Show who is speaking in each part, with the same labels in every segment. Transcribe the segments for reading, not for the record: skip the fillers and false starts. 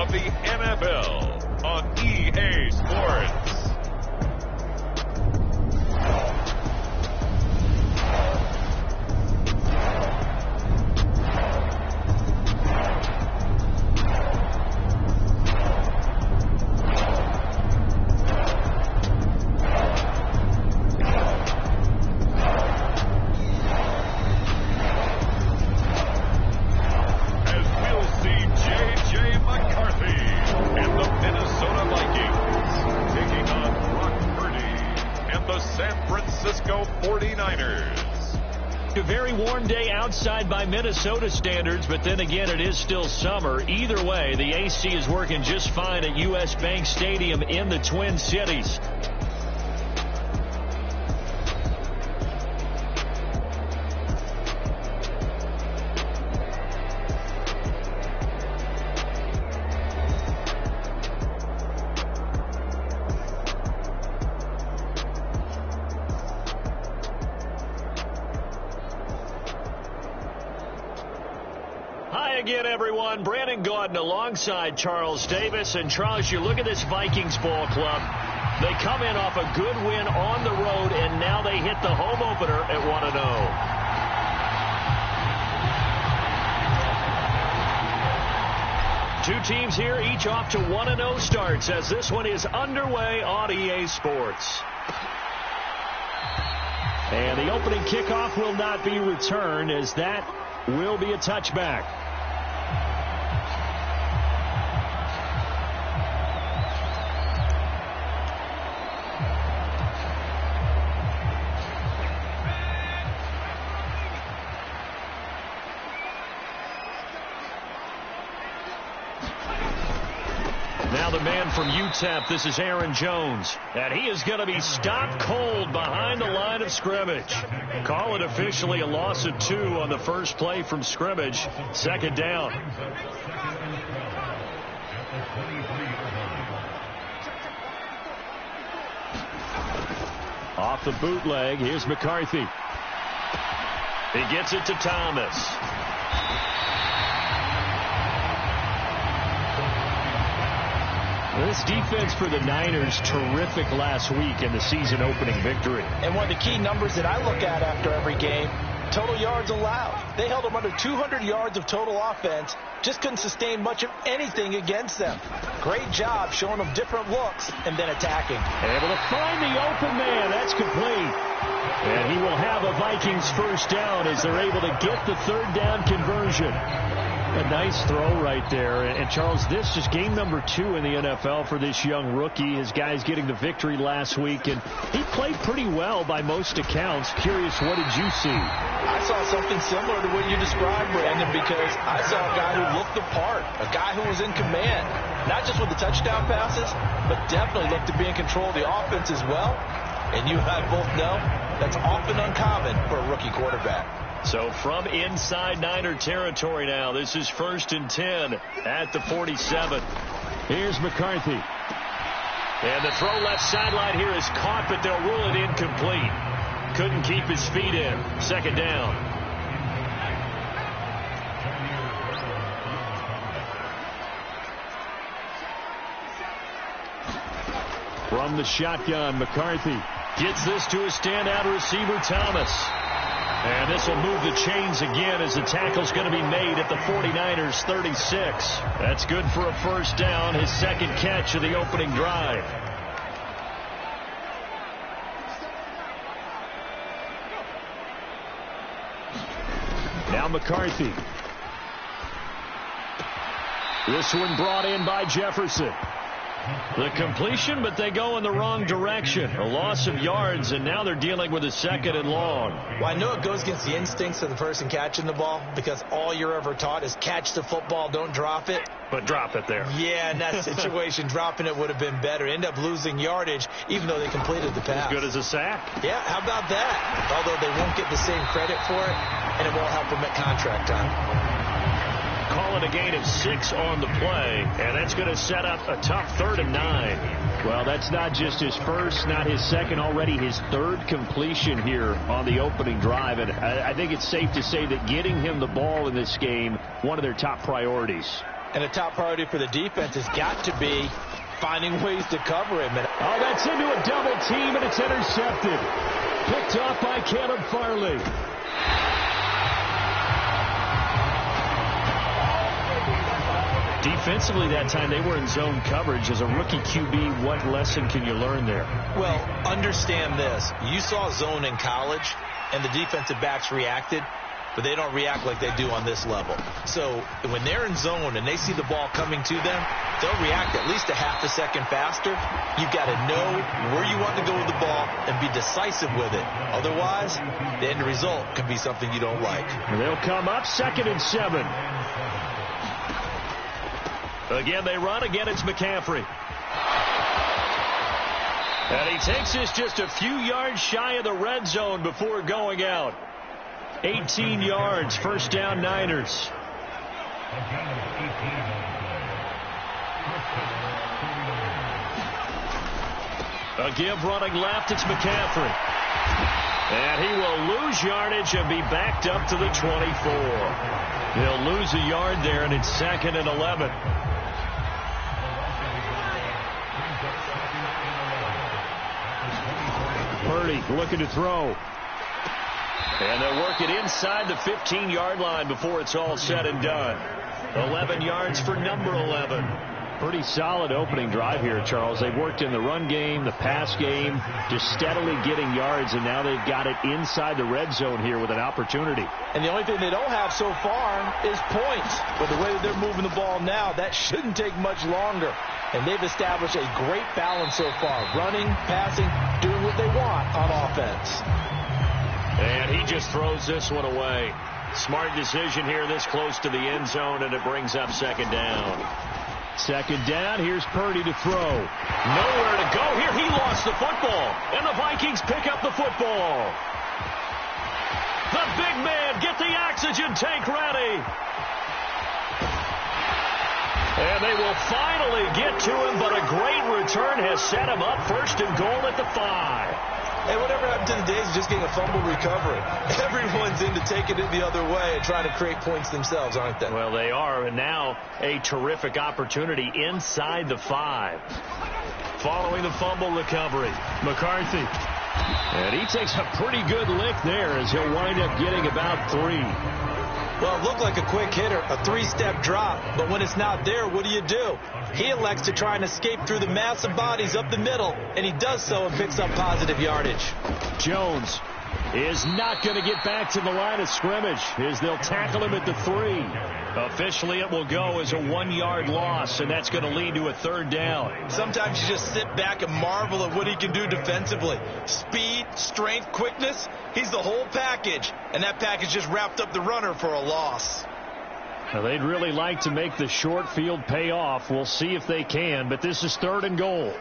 Speaker 1: of the NFL on EA Sports.
Speaker 2: A very warm day outside by Minnesota standards, but then again, it is still summer. Either way, the AC is working just fine at U.S. Bank Stadium in the Twin Cities. Again, everyone, Brandon Gaudin alongside Charles Davis. And Charles, you look at this Vikings ball club. They come in off a good win on the road, and now they hit the home opener at 1-0. Two teams here, each off to 1-0 starts as this one is underway on EA Sports. And the opening kickoff will not be returned, as that will be a touchback. Now the man from UTEP, this is Aaron Jones, and he is going to be stopped cold behind the line of scrimmage. Call it officially a loss of 2 on the first play from scrimmage. Second down. Off the bootleg, here's McCarthy. He gets it to Thomas. This defense for the Niners, terrific last week in the season-opening victory.
Speaker 3: And one of the key numbers that I look at after every game, total yards allowed. They held them under 200 yards of total offense, just couldn't sustain much of anything against them. Great job showing them different looks and then attacking.
Speaker 2: Able to find the open man. That's complete. And he will have a Vikings first down as they're able to get the third down conversion. A nice throw right there. And Charles, this is game number 2 in the NFL for this young rookie. His guys getting the victory last week, and he played pretty well by most accounts. Curious, what did you see?
Speaker 3: I saw something similar to what you described, Brandon, because I saw a guy who looked the part, a guy who was in command, not just with the touchdown passes, but definitely looked to be in control of the offense as well. And you and I both know that's often uncommon for a rookie quarterback.
Speaker 2: So from inside Niner territory now, this is 1st and 10 at the 47. Here's McCarthy. And the throw left sideline here is caught, but they'll rule it incomplete. Couldn't keep his feet in. Second down. From the shotgun, McCarthy gets this to a standout receiver, Thomas. And this will move the chains again as the tackle's going to be made at the 49ers 36. That's good for a first down, his second catch of the opening drive. Now McCarthy. This one brought in by Jefferson. The completion, but they go in the wrong direction. A loss of yards, and now they're dealing with a 2nd and long.
Speaker 3: Well, I know it goes against the instincts of the person catching the ball, because all you're ever taught is catch the football, don't drop it.
Speaker 2: But drop it there.
Speaker 3: Yeah, in that situation, dropping it would have been better. End up losing yardage, even though they completed the pass.
Speaker 2: As good as a sack.
Speaker 3: Yeah, how about that? Although they won't get the same credit for it, and it won't help them at contract time.
Speaker 2: Call it a gain of 6 on the play, and that's going to set up a tough 3rd and 9. Well, that's not just his first, not his second, already his 3rd completion here on the opening drive. And I think it's safe to say that getting him the ball in this game, one of their top priorities.
Speaker 3: And the top priority for the defense has got to be finding ways to cover him.
Speaker 2: Oh, that's into a double team, and it's intercepted. Picked off by Caleb Farley. Defensively that time, they were in zone coverage. As a rookie QB, what lesson can you learn there?
Speaker 3: Well, understand this. You saw zone in college, and the defensive backs reacted, but they don't react like they do on this level. So when they're in zone and they see the ball coming to them, they'll react at least a half a second faster. You've got to know where you want to go with the ball and be decisive with it. Otherwise, the end result could be something you don't like.
Speaker 2: And they'll come up 2nd and 7. Again, they run. Again, it's McCaffrey. And he takes this just a few yards shy of the red zone before going out. 18 yards, first down, Niners. A give running left, it's McCaffrey. And he will lose yardage and be backed up to the 24. He'll lose a yard there, and it's 2nd and 11. Purdy looking to throw. And they'll work it inside the 15-yard line before it's all said and done. 11 yards for number 11. Pretty solid opening drive here, Charles. They've worked in the run game, the pass game, just steadily getting yards, and now they've got it inside the red zone here with an opportunity.
Speaker 3: And the only thing they don't have so far is points. But the way that they're moving the ball now, that shouldn't take much longer. And they've established a great balance so far. Running, passing, doing what they want on offense.
Speaker 2: And he just throws this one away. Smart decision here this close to the end zone, and it brings up 2nd down. 2nd down, here's Purdy to throw. Nowhere to go here. He lost the football, and the Vikings pick up the football. The big man, get the oxygen tank ready. And they will finally get to him, but a great return has set him up 1st and goal at the 5.
Speaker 3: Hey, whatever happened to the days of just getting a fumble recovery? Everyone's into taking it the other way and trying to create points themselves, aren't they?
Speaker 2: Well, they are, and now a terrific opportunity inside the 5. Following the fumble recovery, McCarthy. And he takes a pretty good lick there as he'll wind up getting about 3.
Speaker 3: Well, it looked like a quick hitter, a 3-step drop, but when it's not there, what do? He elects to try and escape through the mass of bodies up the middle, and he does so and picks up positive yardage.
Speaker 2: Jones is not going to get back to the line of scrimmage as they'll tackle him at the 3. Officially, it will go as a 1-yard loss, and that's going to lead to a 3rd down.
Speaker 3: Sometimes you just sit back and marvel at what he can do defensively. Speed, strength, quickness, he's the whole package, and that package just wrapped up the runner for a loss.
Speaker 2: Now, they'd really like to make the short field pay off. We'll see if they can, but this is 3rd and goal.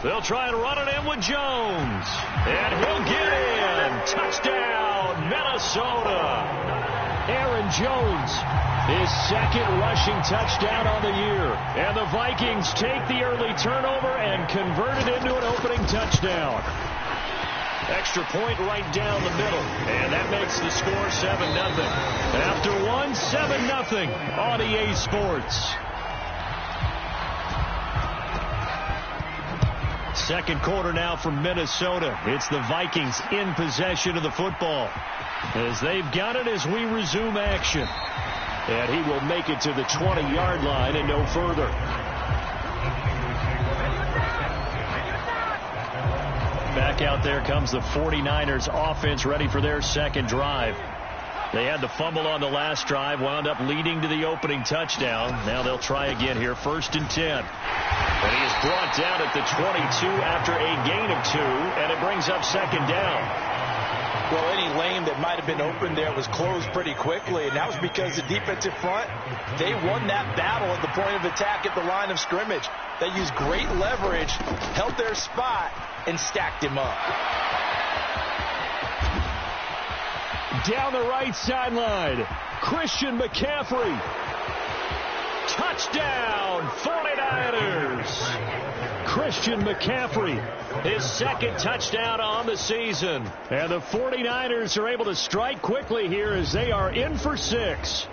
Speaker 2: They'll try and run it in with Jones. And he'll get in. Touchdown, Minnesota. Aaron Jones, his 2nd rushing touchdown on the year. And the Vikings take the early turnover and convert it into an opening touchdown. Extra point right down the middle. And that makes the score 7-0. After one, 7-0 on EA Sports. Second quarter now from Minnesota. It's the Vikings in possession of the football as they've got it as we resume action. And he will make it to the 20-yard line and no further. Back out there comes the 49ers offense ready for their 2nd drive. They had the fumble on the last drive, wound up leading to the opening touchdown. Now they'll try again here, 1st and 10. And he is brought down at the 22 after a gain of 2, and it brings up 2nd down.
Speaker 3: Well, any lane that might have been open there was closed pretty quickly, and that was because the defensive front, they won that battle at the point of attack at the line of scrimmage. They used great leverage, held their spot, and stacked him up.
Speaker 2: Down the right sideline, Christian McCaffrey. Touchdown, 49ers. Christian McCaffrey. His second touchdown on the season. And the 49ers are able to strike quickly here as they are in for 6.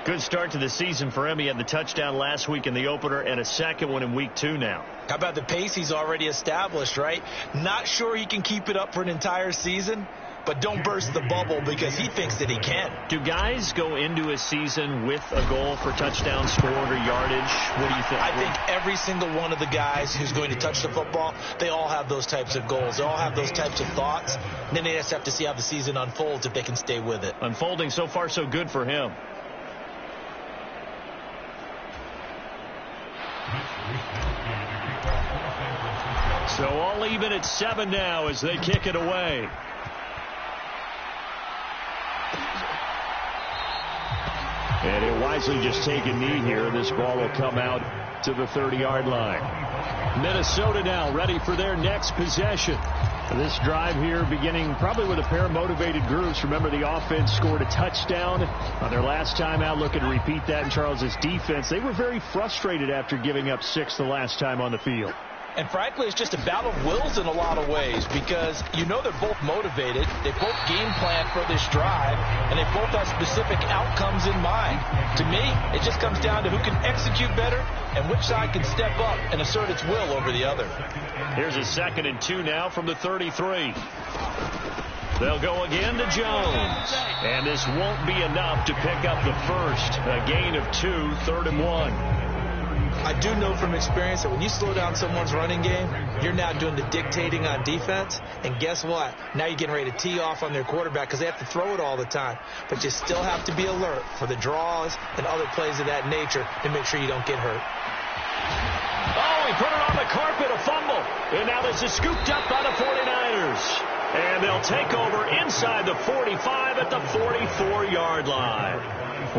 Speaker 4: Good start to the season for him. He had the touchdown last week in the opener and a second one in week 2 now.
Speaker 3: How about the pace he's already established, right? Not sure he can keep it up for an entire season, but don't burst the bubble because he thinks that he can.
Speaker 4: Do guys go into a season with a goal for touchdown scored or yardage? What do you think?
Speaker 3: I think every single one of the guys who's going to touch the football, they all have those types of goals. They all have those types of thoughts. And then they just have to see how the season unfolds if they can stay with it.
Speaker 4: Unfolding so far so good for him.
Speaker 2: So all even at 7 now as they kick it away. And he'll wisely just take a knee here. This ball will come out to the 30-yard line. Minnesota now ready for their next possession. This drive here beginning probably with a pair of motivated groups. Remember, the offense scored a touchdown on their last time out. Looking to repeat that in Charles' defense. They were very frustrated after giving up 6 the last time on the field.
Speaker 3: And frankly, it's just a battle of wills in a lot of ways because you know they're both motivated. They both game plan for this drive, and they both have specific outcomes in mind. To me, it just comes down to who can execute better and which side can step up and assert its will over the other.
Speaker 2: Here's a 2nd and 2 now from the 33. They'll go again to Jones. And this won't be enough to pick up the first. A gain of 2, 3rd and 1.
Speaker 3: I do know from experience that when you slow down someone's running game, you're now doing the dictating on defense. And guess what? Now you're getting ready to tee off on their quarterback because they have to throw it all the time. But you still have to be alert for the draws and other plays of that nature to make sure you don't get hurt.
Speaker 2: Oh, he put it on the carpet, a fumble. And now this is scooped up by the 49ers. And they'll take over inside the 45 at the 44-yard line.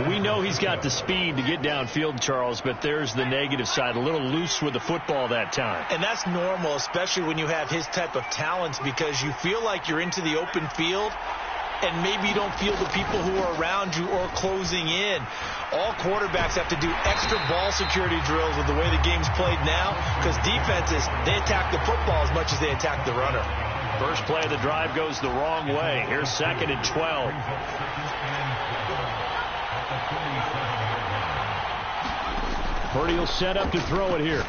Speaker 2: We know he's got the speed to get downfield, Charles, but there's the negative side. A little loose with the football that time.
Speaker 3: And that's normal, especially when you have his type of talents, because you feel like you're into the open field, and maybe you don't feel the people who are around you or closing in. All quarterbacks have to do extra ball security drills with the way the game's played now, because defenses, they attack the football as much as they attack the runner.
Speaker 2: First play of the drive goes the wrong way. Here's 2nd and 12. Purdy will set up to throw it here.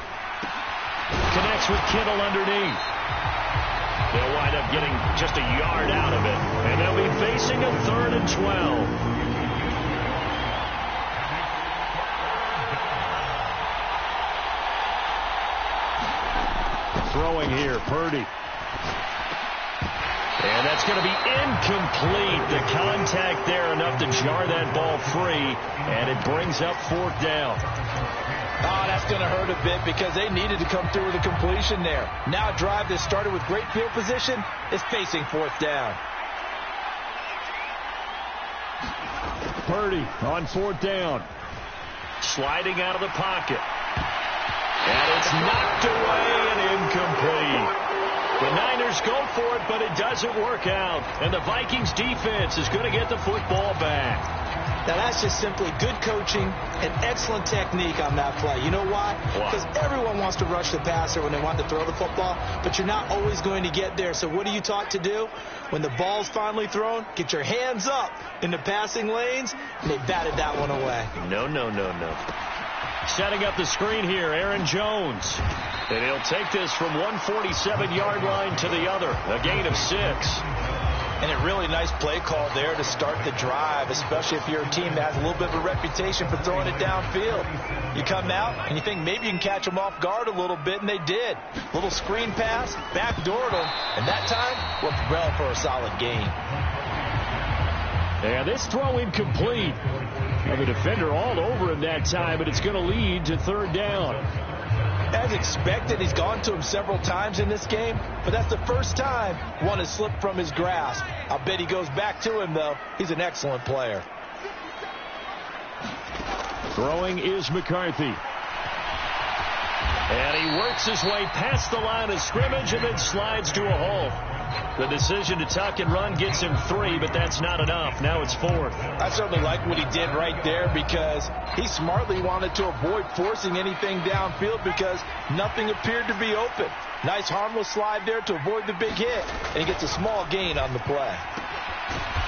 Speaker 2: Connects with Kittle underneath. They'll wind up getting just a yard out of it. And they'll be facing a 3rd and 12. Throwing here, Purdy. And that's going to be incomplete. The contact there enough to jar that ball free, and it brings up 4th down.
Speaker 3: Oh, that's going to hurt a bit because they needed to come through with a completion there. Now a drive that started with great field position is facing 4th down.
Speaker 2: Purdy on 4th down. Sliding out of the pocket. And it's knocked away and incomplete. The Niners go for it, but it doesn't work out. And the Vikings defense is going to get the football back.
Speaker 3: Now, that's just simply good coaching and excellent technique on that play. You know why? Because everyone wants to rush the passer when they want to throw the football, but you're not always going to get there. So what are you taught to do? When the ball's finally thrown, get your hands up in the passing lanes, and they batted that one away.
Speaker 4: No.
Speaker 2: Setting up the screen here, Aaron Jones. And he'll take this from 147-yard line to the other. A gain of 6.
Speaker 3: And a really nice play call there to start the drive, especially if you're a team that has a little bit of a reputation for throwing it downfield. You come out and you think maybe you can catch them off guard a little bit, and they did. Little screen pass, backdoored them, and that time worked well for a solid gain.
Speaker 2: And this throw incomplete. The defender all over him that time, but it's going to lead to 3rd down.
Speaker 3: As expected, he's gone to him several times in this game, but that's the first time one has slipped from his grasp. I'll bet he goes back to him, though. He's an excellent player.
Speaker 2: Throwing is McCarthy. And he works his way past the line of scrimmage and then slides to a hole. The decision to tuck and run gets him 3, but that's not enough. Now it's 4th.
Speaker 3: I certainly like what he did right there because he smartly wanted to avoid forcing anything downfield because nothing appeared to be open. Nice harmless slide there to avoid the big hit, and he gets a small gain on the play.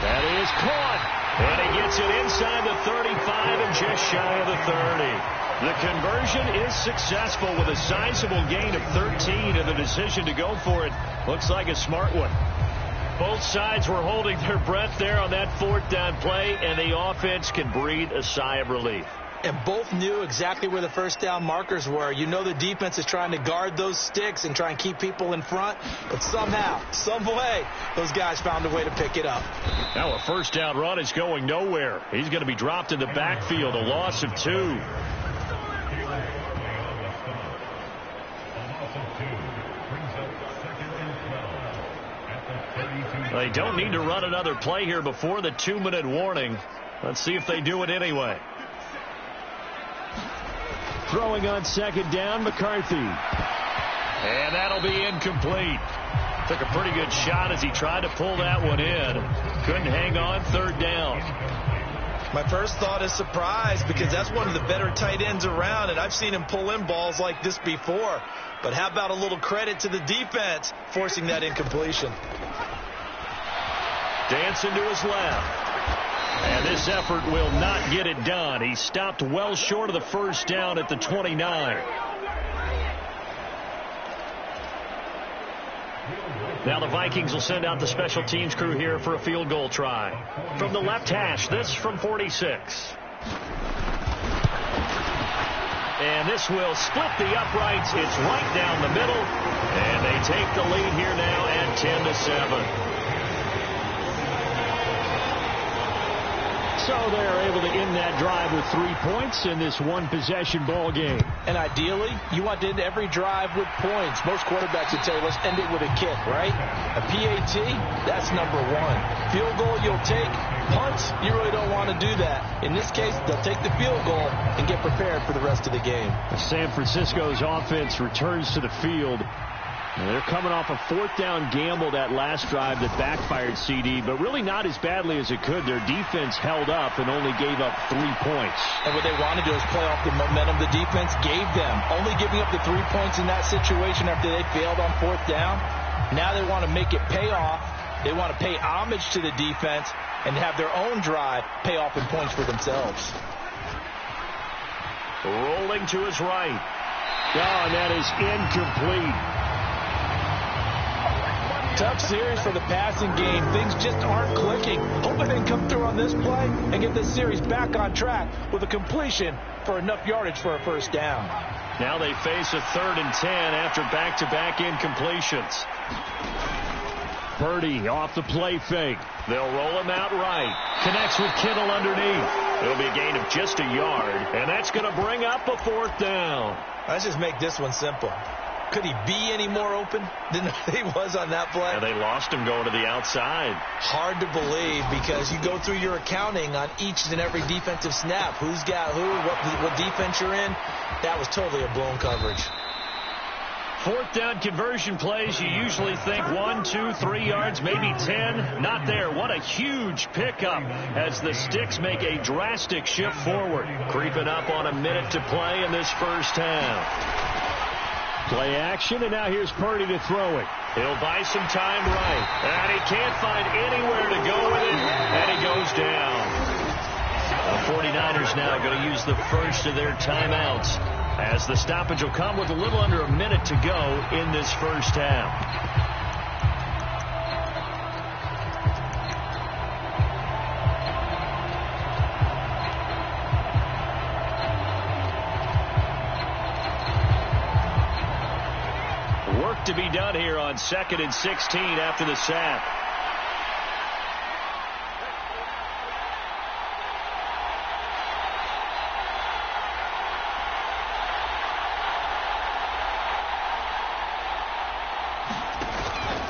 Speaker 2: That is caught, and he gets it inside the 35 and just shy of the 30. The conversion is successful with a sizable gain of 13, and the decision to go for it looks like a smart one. Both sides were holding their breath there on that 4th down play, and the offense can breathe a sigh of relief.
Speaker 3: And both knew exactly where the first down markers were. You know the defense is trying to guard those sticks and try and keep people in front, but somehow, some way, those guys found a way to pick it up.
Speaker 2: Now a first down run is going nowhere. He's going to be dropped in the backfield, a loss of 2. They don't need to run another play here before the 2-minute warning. Let's see if they do it anyway. Throwing on 2nd down, McCarthy. And that'll be incomplete. Took a pretty good shot as he tried to pull that one in. Couldn't hang on 3rd down.
Speaker 3: My first thought is surprise because that's one of the better tight ends around, and I've seen him pull in balls like this before. But how about a little credit to the defense forcing that incompletion?
Speaker 2: Dancing to his left. And this effort will not get it done. He stopped well short of the first down at the 29. Now the Vikings will send out the special teams crew here for a field goal try. From the left hash, this from 46. And this will split the uprights. It's right down the middle. And they take the lead here now at 10-7. So they're able to end that drive with 3 points in this one-possession ball game.
Speaker 3: And ideally, you want to end every drive with points. Most quarterbacks would tell you, let's end it with a kick, right? A PAT, that's number 1. Field goal, you'll take. Punts, you really don't want to do that. In this case, they'll take the field goal and get prepared for the rest of the game.
Speaker 2: San Francisco's offense returns to the field. And they're coming off a 4th down gamble that last drive that backfired, CD, but really not as badly as it could. Their defense held up and only gave up 3 points.
Speaker 3: And what they want to do is play off the momentum the defense gave them. Only giving up the 3 points in that situation after they failed on 4th down. Now they want to make it pay off. They want to pay homage to the defense and have their own drive pay off in points for themselves.
Speaker 2: Rolling to his right. Oh, and that is incomplete.
Speaker 3: Tough series for the passing game. Things just aren't clicking. Hoping they can come through on this play and get this series back on track with a completion for enough yardage for a first down.
Speaker 2: Now they face a 3rd and 10 after back-to-back incompletions. Purdy off the play fake. They'll roll him out right. Connects with Kittle underneath. It'll be a gain of just a yard, and that's going to bring up a 4th down.
Speaker 3: Let's just make this one simple. Could he be any more open than he was on that play?
Speaker 2: Yeah, they lost him going to the outside.
Speaker 3: Hard to believe because you go through your accounting on each and every defensive snap. Who's got who, what defense you're in. That was totally a blown coverage.
Speaker 2: 4th down conversion plays, you usually think 1, 2, 3 yards, maybe 10. Not there. What a huge pickup as the Sticks make a drastic shift forward. Creeping up on a minute to play in this first half. Play action, and now here's Purdy to throw it. He'll buy some time right. And he can't find anywhere to go with it, and he goes down. The 49ers now going to use the first of their timeouts as the stoppage will come with a little under a minute to go in this first half. Work to be done here on 2nd and 16 after the sack.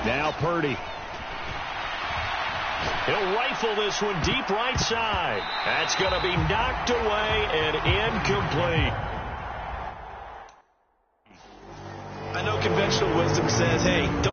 Speaker 2: Now Purdy. He'll rifle this one deep right side. That's going to be knocked away and incomplete.
Speaker 3: I know conventional wisdom says, hey, don't